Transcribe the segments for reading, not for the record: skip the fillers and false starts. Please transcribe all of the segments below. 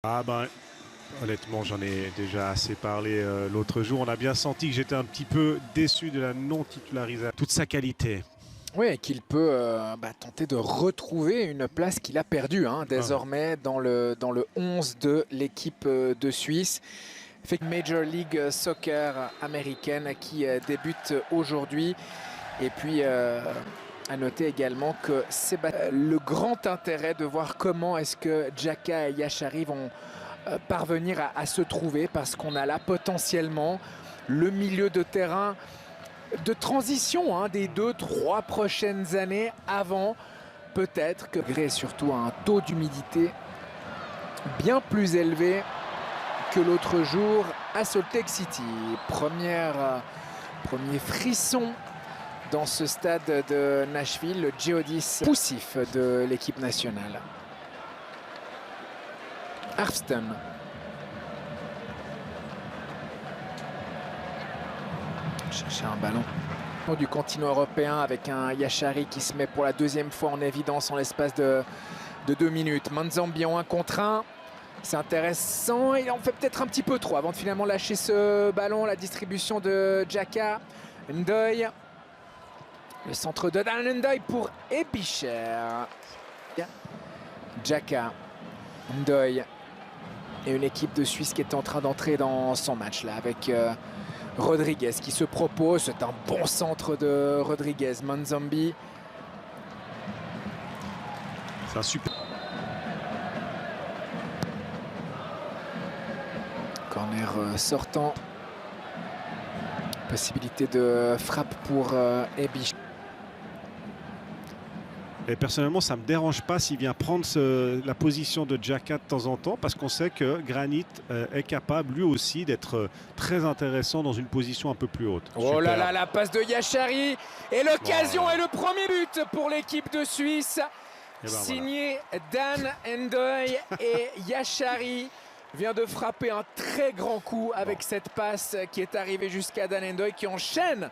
Ah ben, honnêtement, j'en ai déjà assez parlé l'autre jour. On a bien senti que j'étais un petit peu déçu de la non-titularisation. Toute sa qualité. Oui, et qu'il peut tenter de retrouver une place qu'il a perdue désormais dans le 11 de l'équipe de Suisse. Major League Soccer américaine qui débute aujourd'hui. Et puis à noter également que c'est le grand intérêt de voir comment est-ce que Xhaka et Yashari vont parvenir à se trouver, parce qu'on a là potentiellement le milieu de terrain de transition des 2-3 prochaines années, avant peut-être que, malgré surtout un taux d'humidité bien plus élevé que l'autre jour à Salt Lake City. Premier frisson dans ce stade de Nashville, le Geodis poussif de l'équipe nationale. Arfston. Chercher un ballon du continent européen avec un Yashari qui se met pour la deuxième fois en évidence en l'espace de 2 minutes. Manzambi en 1 contre 1. C'est intéressant. Il en fait peut-être un petit peu trop avant de finalement lâcher ce ballon. La distribution de Xhaka. Ndoye. Le centre de Dan Ndoye pour Ebicher. Xhaka. Ndoye. Et une équipe de Suisse qui est en train d'entrer dans son match là avec Rodriguez qui se propose. C'est un bon centre de Rodriguez. Manzambi. C'est un super. Corner sortant. Possibilité de frappe pour Ebicher. Et personnellement, ça ne me dérange pas s'il vient prendre la position de Xhaka de temps en temps, parce qu'on sait que Granit est capable lui aussi d'être très intéressant dans une position un peu plus haute. Oh Super. Là là, la passe de Yashari et l'occasion est le premier but pour l'équipe de Suisse. Ben signé voilà. Dan Ndoye et Yashari vient de frapper un très grand coup avec cette passe qui est arrivée jusqu'à Dan Ndoye, qui enchaîne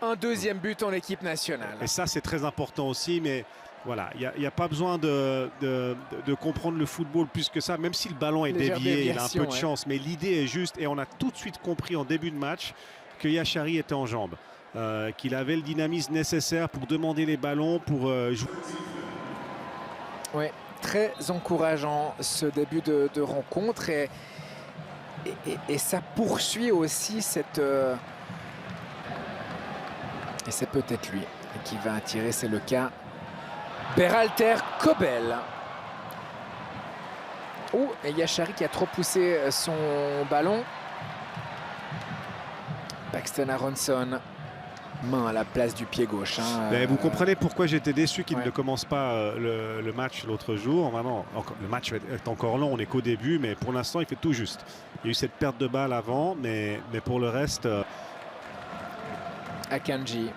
un deuxième but en équipe nationale. Et ça, c'est très important aussi, mais voilà, il n'y a pas besoin de comprendre le football plus que ça, même si le ballon est dévié, il a un peu de chance, mais l'idée est juste, et on a tout de suite compris en début de match que Yashari était en jambes, qu'il avait le dynamisme nécessaire pour demander les ballons, pour jouer. Oui, très encourageant ce début de rencontre, et ça poursuit aussi cette... Et c'est peut-être lui qui va attirer, c'est le cas. Berhalter Kobel. Oh, et Yashari qui a trop poussé son ballon. Paxton Aronson. Main à la place du pied gauche. Vous comprenez pourquoi j'étais déçu qu'il ne commence pas le match l'autre jour. Vraiment, le match est encore long, on n'est qu'au début, mais pour l'instant, il fait tout juste. Il y a eu cette perte de balle avant, mais pour le reste... Akanji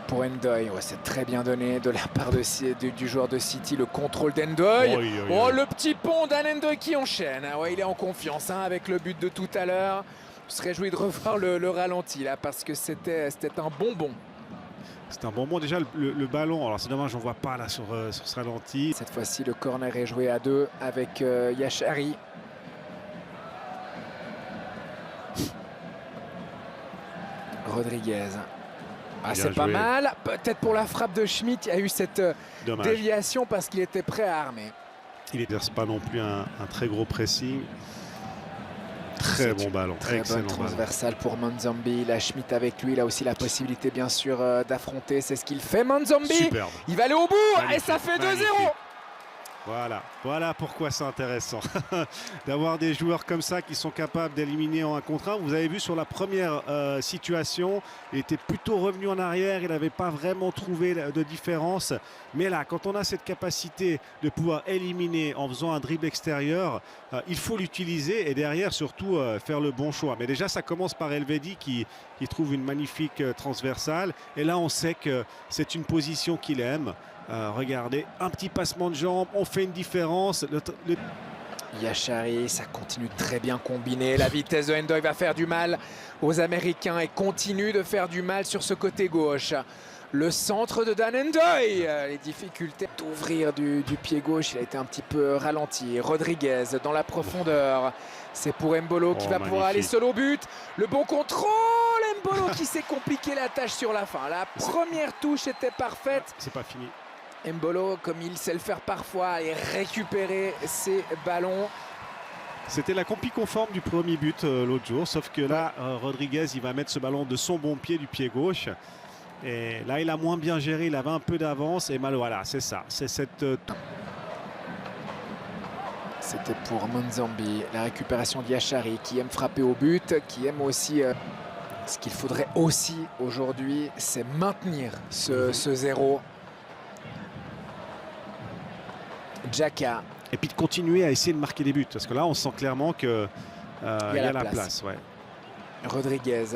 pour Ndoye. Ouais, c'est très bien donné de la part du joueur de City. Le contrôle d'Ndoye. Oh, le petit pont d'Ndoye qui enchaîne. Ouais, il est en confiance avec le but de tout à l'heure. Je serais réjoui de revoir le ralenti là, parce que c'était un bonbon. C'est un bonbon. Déjà, le ballon, alors c'est dommage, on ne voit pas là sur ce ralenti. Cette fois-ci, le corner est joué à 2 avec Yashari. Rodriguez. Ah, c'est pas mal. Peut-être pour la frappe de Schmitt, il y a eu cette déviation parce qu'il était prêt à armer. Il n'exerce pas non plus un très gros pressing. Très bon ballon. Très bonne transversale pour Manzambi. La Schmitt avec lui, il a aussi la possibilité bien sûr d'affronter. C'est ce qu'il fait, Manzambi. Superbe. Il va aller au bout. Magnifique. Et ça fait 2-0. Voilà pourquoi c'est intéressant d'avoir des joueurs comme ça qui sont capables d'éliminer en 1 contre 1. Vous avez vu sur la première situation, il était plutôt revenu en arrière, il n'avait pas vraiment trouvé de différence. Mais là, quand on a cette capacité de pouvoir éliminer en faisant un dribble extérieur, il faut l'utiliser et derrière surtout faire le bon choix. Mais déjà, ça commence par Elvedi qui trouve une magnifique transversale. Et là, on sait que c'est une position qu'il aime. Regardez, un petit passement de jambes, on fait une différence. Yashari, ça continue très bien combiné. La vitesse de Ndoye va faire du mal aux Américains et continue de faire du mal sur ce côté gauche. Le centre de Dan Ndoye. Les difficultés d'ouvrir du pied gauche, il a été un petit peu ralenti. Rodriguez dans la profondeur. C'est pour Embolo qui va pouvoir aller seul au but. Le bon contrôle, Embolo qui s'est compliqué la tâche sur la fin. La première touche était parfaite. C'est pas fini. Embolo, comme il sait le faire parfois, et récupérer ses ballons. C'était la copie conforme du premier but l'autre jour, sauf que là, Rodriguez, il va mettre ce ballon de son bon pied du pied gauche. Et là, il a moins bien géré, il avait un peu d'avance. Et mal, voilà, c'est ça. C'est cette... C'était pour Monzambi, la récupération d'Yachari qui aime frapper au but, qui aime aussi... ce qu'il faudrait aussi aujourd'hui, c'est maintenir ce 0. Xhaka. Et puis de continuer à essayer de marquer des buts. Parce que là, on sent clairement qu'il y a la place. Ouais. Rodriguez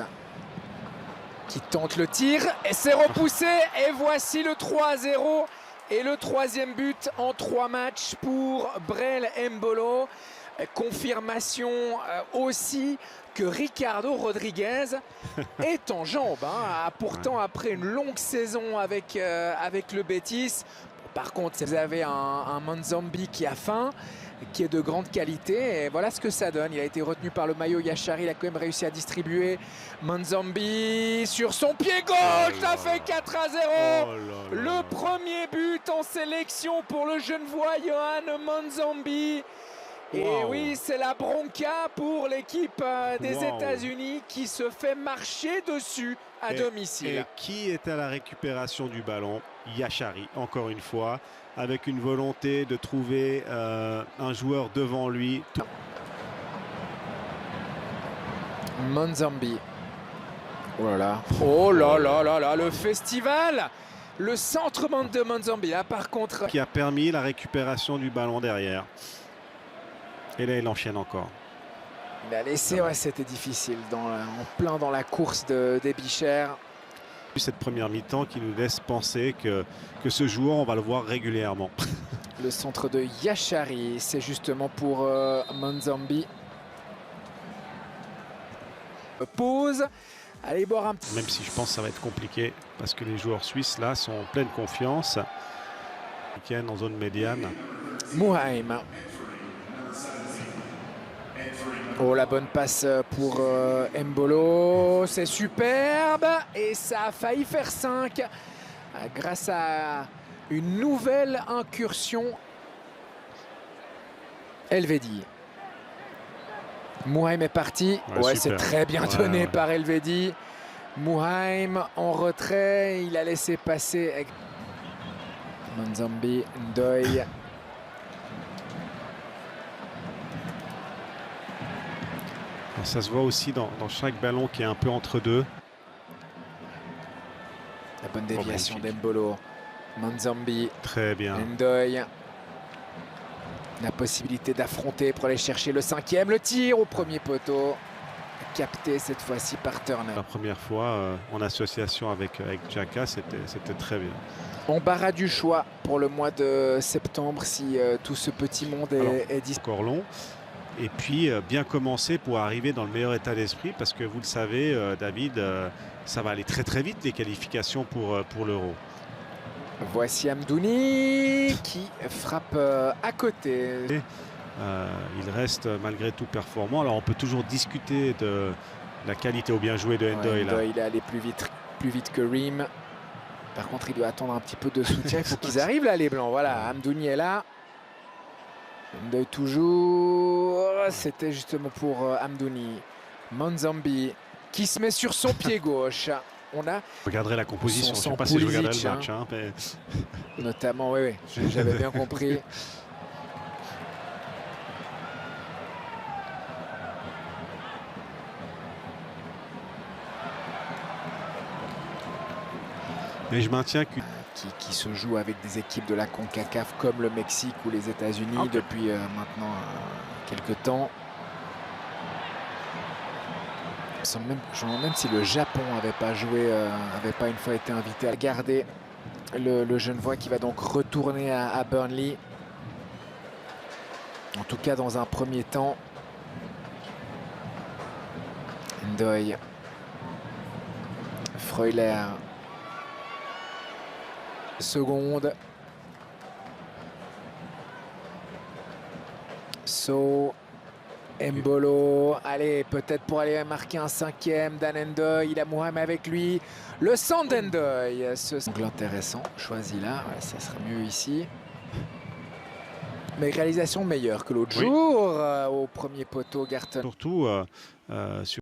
qui tente le tir et c'est repoussé. Et voici le 3-0 et le 3e but en 3 matchs pour Breel Embolo. Confirmation aussi que Ricardo Rodriguez est en jambes. Pourtant, après une longue saison avec le Betis. Par contre, vous avez un Monzambi qui a faim, qui est de grande qualité. Et voilà ce que ça donne. Il a été retenu par le maillot Yachari. Il a quand même réussi à distribuer. Monzambi sur son pied gauche. Ça fait 4-0. Le premier but en sélection pour le Genevois Yohan Monzambi. Et oui, c'est la bronca pour l'équipe des États-Unis qui se fait marcher dessus à domicile. Et qui est à la récupération du ballon? Yachari, encore une fois, avec une volonté de trouver un joueur devant lui. Monzambi. Oh là là. Oh là là là là, le festival. Le centre de Monzambi, là par contre. Qui a permis la récupération du ballon derrière. Et là, il enchaîne encore. Il a laissé, ouais, c'était difficile, en plein dans la course des Bichères. Cette première mi-temps qui nous laisse penser que ce joueur, on va le voir régulièrement. Le centre de Yachari, c'est justement pour Monzambi. Pause. Allez boire un petit... Même si je pense que ça va être compliqué, parce que les joueurs suisses, là, sont en pleine confiance. En zone médiane. Muheim. Oh, la bonne passe pour Embolo, c'est superbe et ça a failli faire 5 grâce à une nouvelle incursion. Elvedi. Muheim est parti, ouais, c'est très bien donné par Elvedi. Muheim en retrait, il a laissé passer Monzambi, Ndoye. Ça se voit aussi dans chaque ballon qui est un peu entre deux. La bonne déviation d'Embolo. Monzambi. Très bien. Ndoye. La possibilité d'affronter pour aller chercher le 5e. Le tir au premier poteau. Capté cette fois-ci par Turner. La première fois en association avec Xhaka, c'était très bien. Embarras du choix pour le mois de septembre si tout ce petit monde est disponible. Encore long. Et puis bien commencer pour arriver dans le meilleur état d'esprit parce que vous le savez, David, ça va aller très très vite les qualifications pour l'Euro. Voici Amdouni qui frappe à côté. Il reste malgré tout performant. Alors on peut toujours discuter de la qualité au bien joué de Ndoye. Ndoye, il est allé plus vite que Ream. Par contre, il doit attendre un petit peu de soutien. Il faut qu'ils arrivent là, les Blancs. Voilà, Amdouni est là. Ndoye toujours, c'était justement pour Amdouni. Monzambi qui se met sur son pied gauche. On a... Je regarderai la composition, je ne sais pas si je regarderai le match. Mais... Notamment, oui, j'avais bien compris. Mais je maintiens que... Qui se joue avec des équipes de la CONCACAF comme le Mexique ou les États-Unis depuis maintenant quelques temps. Je me demande même si le Japon n'avait pas joué, n'avait pas une fois été invité à garder le Genevois qui va donc retourner à Burnley. En tout cas, dans un premier temps. Ndoye. Freuler. secondes. So, Mbolo, allez, peut-être pour aller marquer un 5e. Dan Ndoye, il a Mohamed avec lui. Le centre d'Ndoye, ce angle intéressant, choisi là, ouais, ça serait mieux ici. Mais réalisation meilleure que l'autre jour au premier poteau, Garton. Surtout sur